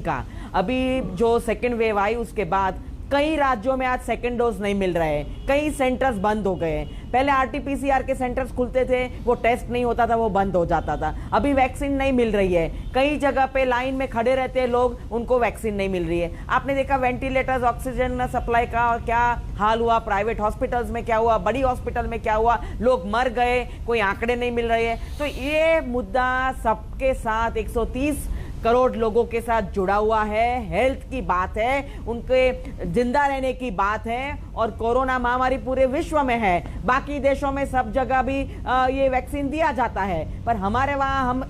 का। अभी जो सेकेंड वेव आई उसके बाद कई राज्यों में आज सेकेंड डोज नहीं मिल रहे हैं, कई सेंटर्स बंद हो गए हैं। पहले आरटीपीसीआर के सेंटर्स खुलते थे, वो टेस्ट नहीं होता था, वो बंद हो जाता था। अभी वैक्सीन नहीं मिल रही है, कई जगह पे लाइन में खड़े रहते हैं लोग, उनको वैक्सीन नहीं मिल रही है। आपने देखा वेंटिलेटर्स, ऑक्सीजन सप्लाई का क्या हाल हुआ, प्राइवेट हॉस्पिटल्स में क्या हुआ, बड़ी हॉस्पिटल में क्या हुआ, लोग मर गए, कोई आंकड़े नहीं मिल रहे हैं। तो ये मुद्दा सबके साथ 130 करोड़ लोगों के साथ जुड़ा हुआ है। हेल्थ की बात है, उनके जिंदा रहने की बात है। और कोरोना महामारी पूरे विश्व में है, बाकी देशों में सब जगह भी ये वैक्सीन दिया जाता है, पर हमारे वहाँ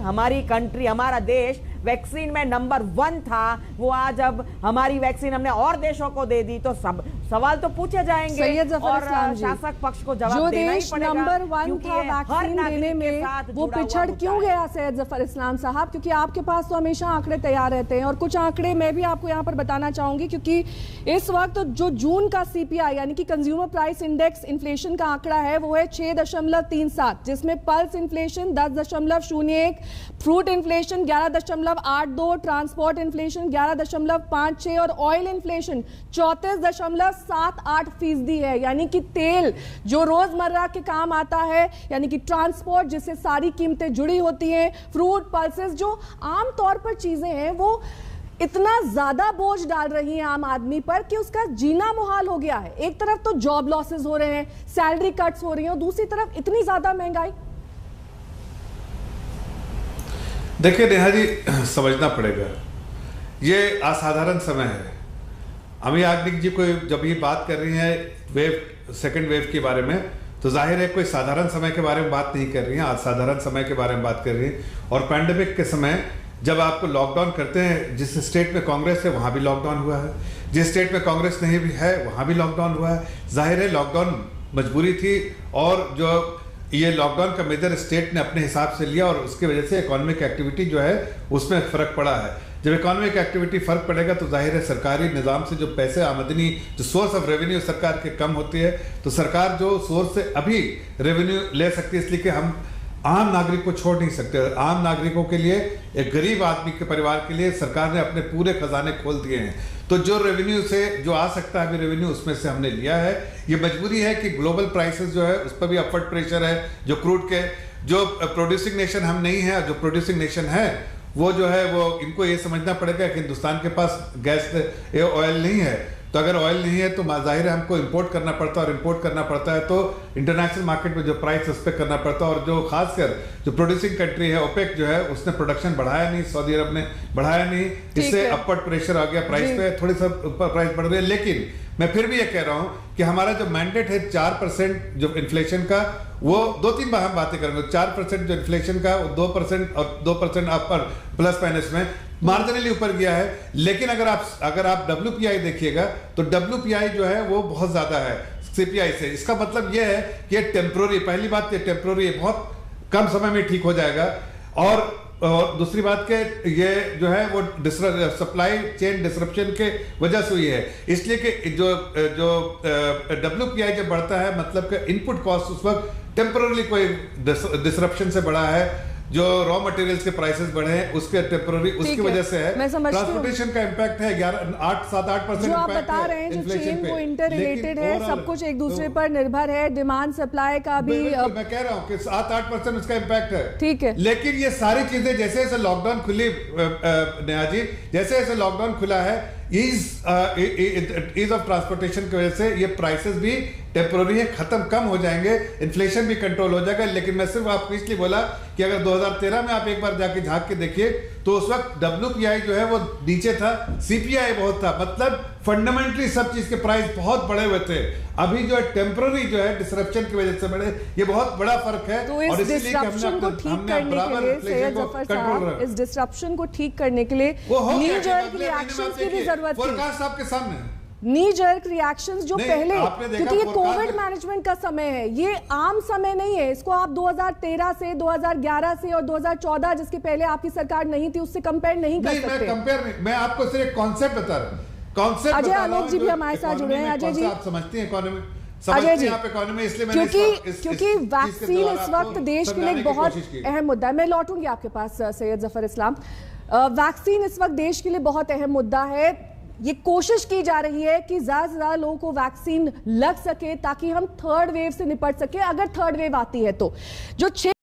हमारी कंट्री हमारा देश वैक्सीन में नंबर 1 था। वो आज अब हमारी वैक्सीन हमने और देशों को दे दी, तो सब सवाल तो पूछे जाएंगे और शासक पक्ष को जवाब देना ही पड़ेगा। नंबर 1 था वैक्सीन देने में, वो पिछड़ क्यों गया सैयद जफर इस्लाम साहब? क्योंकि आपके पास तो हमेशा आंकड़े तैयार रहते हैं और कुछ आंकड़े मैं भी आपको यहाँ पर बताना चाहूंगी, क्योंकि इस वक्त जो जून का सीपीआई यानी कि कंज्यूमर प्राइस इंडेक्स इन्फ्लेशन का आंकड़ा है वो है 6.37, जिसमें pulse inflation 10.01, fruit inflation 11.82, transport inflation 11.56 और ऑयल इन्फ्लेशन 34.78% है। यानी कि तेल जो रोजमर्रा के काम आता है, यानी कि ट्रांसपोर्ट जिससे सारी कीमतें जुड़ी होती हैं, फ्रूट, पल्सेस जो आम तौर पर चीजें हैं, वो इतना ज्यादा बोझ डाल रही है आम आदमी पर कि उसका जीना मुहाल हो गया है। एक तरफ तो जॉब लॉसेस हो रहे हैं, सैलरी कट्स हो रही हैं, और दूसरी तरफ इतनी ज्यादा महंगाई। देखिए नेहा जी, समझना पड़ेगा ये असाधारण समय है। अमी याज्ञनिक जी को जब ये बात कर रही हैं सेकेंड वेव के बारे में, तो जाहिर है कोई साधारण समय के बारे में बात नहीं कर रही हैं, असाधारण समय के बारे में बात कर रही हैं। और पैंडेमिक के समय जब आपको लॉकडाउन करते हैं, जिस स्टेट में कांग्रेस है वहाँ भी लॉकडाउन हुआ है, जिस स्टेट में कांग्रेस नहीं भी है वहाँ भी लॉकडाउन हुआ है। जाहिर है लॉकडाउन मजबूरी थी, और जो ये लॉकडाउन का मेजर स्टेट ने अपने हिसाब से लिया, और उसकी वजह से इकोनॉमिक एक्टिविटी जो है उसमें फ़र्क पड़ा है। जब इकोनॉमिक एक्टिविटी फ़र्क पड़ेगा तो जाहिर है सरकारी निज़ाम से जो पैसे आमदनी, जो सोर्स ऑफ रेवेन्यू सरकार के कम होती है, तो सरकार जो सोर्स से अभी रेवेन्यू ले सकती है, इसलिए कि हम आम नागरिक को छोड़ नहीं सकते। आम नागरिकों के लिए, एक गरीब आदमी के परिवार के लिए सरकार ने अपने पूरे खजाने खोल दिए हैं। तो जो रेवेन्यू से जो आ सकता है अभी रेवेन्यू, उसमें से हमने लिया है। ये मजबूरी है कि ग्लोबल प्राइसेस जो है उस पर भी अपवर्ड प्रेशर है। जो क्रूड के जो प्रोड्यूसिंग नेशन हम नहीं है, जो प्रोड्यूसिंग नेशन है वो जो है वो इनको ये समझना पड़ेगा कि हिंदुस्तान के पास गैस ऑयल नहीं है, तो अगर ऑयल नहीं है तो जाहिर है हमको इंपोर्ट करना पड़ता है, और इंपोर्ट करना पड़ता है तो इंटरनेशनल मार्केट में जो प्राइस उस पर करना पड़ता है। और जो खासकर जो प्रोड्यूसिंग कंट्री है ओपेक जो है, उसने प्रोडक्शन बढ़ाया नहीं, सौदी अरब ने बढ़ाया नहीं, इससे अपवर्ड प्रेशर आ गया प्राइस पे, थोड़ी सा प्राइस बढ़ रही है। लेकिन मैं फिर भी ये कह रहा हूँ कि हमारा जो मैंडेट है 4% जो इन्फ्लेशन का, वो 2-3 बार हम बातें करेंगे। 4% जो इन्फ्लेशन का, 2% और 2% अपर प्लस माइनस में मार्जिनली ऊपर गया है। लेकिन अगर आप WPI देखिएगा तो WPI जो है वो बहुत ज्यादा है CPI से। इसका मतलब ये है कि ये टेम्प्रोरी, पहली बात ये टेम्प्रोरी है, बहुत कम समय में ठीक हो जाएगा। और दूसरी बात के ये जो है वो सप्लाई चेन डिसरप्शन के वजह से हुई है, इसलिए कि जो WPI जब बढ़ता है मतलब कि इनपुट कॉस्ट उस वक्त टेम्पररी कोई डिसरप्शन से बढ़ा है, जो रॉ मटेरियल्स के प्राइसेस बढ़े हैं उसके टेम्पररी उसकी वजह से है। ट्रांसपोर्टेशन का इम्पैक्ट है 7-8% जो आप बता रहे हैं, जो चेन वो इंटर रिलेटेड है, सब कुछ एक दूसरे पर निर्भर है, डिमांड सप्लाई का भी। मैं कह रहा हूँ कि 7-8% उसका इम्पैक्ट है, ठीक है। लेकिन ये सारी चीजें जैसे जैसे लॉकडाउन खुली, नेहा जी, जैसे जैसे लॉकडाउन खुला है, ईज ऑफ ट्रांसपोर्टेशन की वजह से ये प्राइसेस भी टेम्पोररी है, खत्म कम हो जाएंगे, इन्फ्लेशन भी कंट्रोल हो जाएगा। लेकिन मैं सिर्फ आपको इसलिए बोला कि अगर 2013 में आप एक बार जाके झांक के देखिए तो उस वक्त WPI जो है वो नीचे था, CPI बहुत था, मतलब फंडामेंटली सब चीज के प्राइस बहुत बड़े हुए थे। अभी जो है टेम्पररी जो है डिसरप्शन की वजह से बड़े, ये बहुत बड़ा फर्क है। तो इस डिसरप्शन को ठीक करने के लिए सैयद जफर साहब, इस डिसरप्शन को ठीक करने के लिए नी जर्क रिएक्शंस की भी जरूरत है। फोरकास्ट आपके सामने नी जर्क रिएक्शंस जो पहले, क्योंकि ये कोविड मैनेजमेंट का समय है, ये आम समय नहीं है। इसको आप 2013 से 2011 से और 2014 जिसके पहले आपकी सरकार नहीं थी उससे कंपेयर नहीं कर सकते। मैं आपको सिर्फ एक कॉन्सेप्ट बता रहा हूँ। कॉन्सेप्ट अजय आलोक जी भी हमारे साथ जुड़े हैं। अजय जी, आप समझते हैं इकोनॉमी, अजय जी, इसलिए क्योंकि वैक्सीन इस वक्त देश के लिए बहुत अहम मुद्दा है। मैं लौटूंगी आपके पास सैयद जफर इस्लाम। वैक्सीन इस वक्त देश के लिए बहुत अहम मुद्दा है। ये कोशिश की जा रही है कि ज्यादा से ज्यादा लोगों को वैक्सीन लग सके ताकि हम थर्ड वेव से निपट सके, अगर थर्ड वेव आती है तो। जो